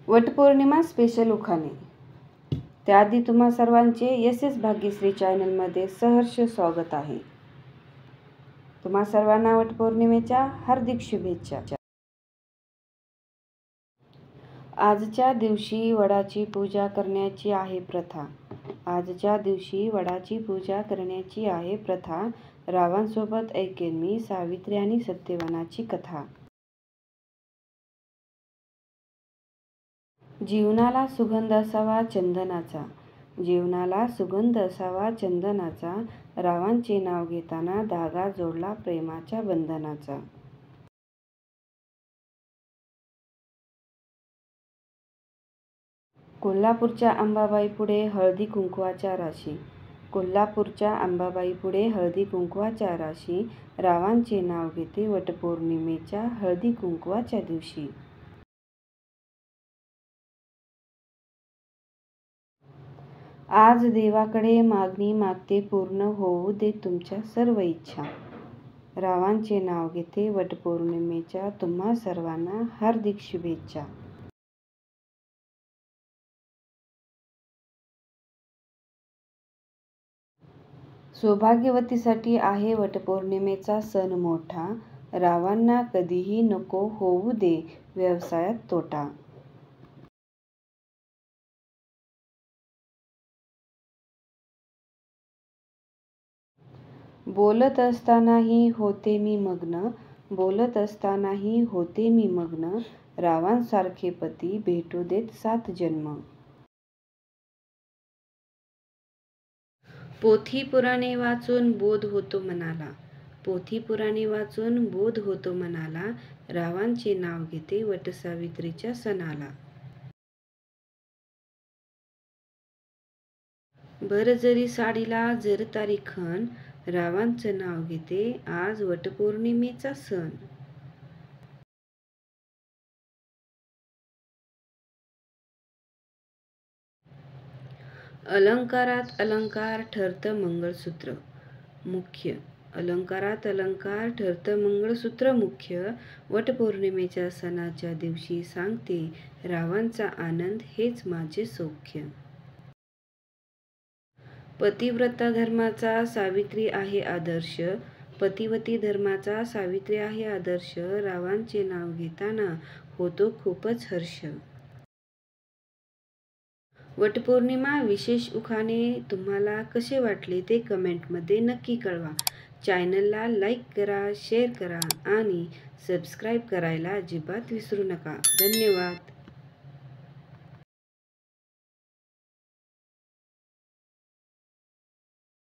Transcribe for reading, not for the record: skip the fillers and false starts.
Vat Purnima special उखाणे. त्याआधी तुम्हा सर्वांचे SS भाग्यश्री चॅनलमध्ये सहर्ष स्वागत आहे. तुम्हा सर्वांना वटपौर्णिमेच्या हार्दिक शुभेच्छा. आजच्या दिवशी वडाची पूजा करण्याची आहे प्रथा. आजच्या दिवशी वडाची पूजा करण्याची आहे प्रथा. रावांसोबत ऐकेन मी सावित्री आणि सत्यवानाची कथा. जीवनाला सुगंध असावा चंदनाचा. जीवनाला सुगंध असावा चंदनाचा. रावांचे नाव घेताना धागा जोडला प्रेमाच्या बंधनाचा. कोल्हापूरच्या अंबाबाई पुढे हळदी कुंकवाच्या राशी. कोल्हापूरच्या अंबाबाई पुढे हळदी कुंकवाच्या राशी. रावांचे नाव घेते वटपौर्णिमेच्या हळदी कुंकवाच्या दिवशी. आज देवाकडे मागणी मागते पूर्ण होऊ दे तुमच्या सर्व इच्छा. रावांचे नाव घेते वटपौर्णिमेच्या तुम्हा सर्वांना हार्दिक शुभेच्छा. सौभाग्यवतीसाठी आहे वटपौर्णिमेचा सण मोठा. रावांना कधीही नको होऊ दे व्यवसायात तोटा. बोलत असतानाही होते मी मग्न. बोलत असतानाही होते मी मग्न. रावांसारखे पती भेटू देत 7 जन्म. पोथी पुराणे वाचून बोध होतो मनाला. पोथी पुराणे वाचून बोध होतो मनाला. रावांचे नाव घेते वटसावित्रीच्या सणाला. बरजरी साडीला जरतारी खण. रावांचं नाव घेते आज वटपौर्णिमेचा सण. अलंकारात अलंकार ठरतं मंगळसूत्र मुख्य. अलंकारात अलंकार ठरतं मंगळसूत्र मुख्य. वटपौर्णिमेच्या सणाच्या दिवशी सांगते रावांचा आनंद हेच माझे सौख्य. पतिव्रता धर्माचा सावित्री आहे आदर्श. पतिव्रती धर्माचा सावित्री आहे आदर्श. रावांचे नाव घेताना होतो खूपच हर्ष. वटपौर्णिमा विशेष उखाणे तुम्हाला कसे वाटले ते कमेंटमध्ये नक्की कळवा. चॅनलला लाईक करा, शेअर करा आणि सबस्क्राईब करायला अजिबात विसरू नका. धन्यवाद.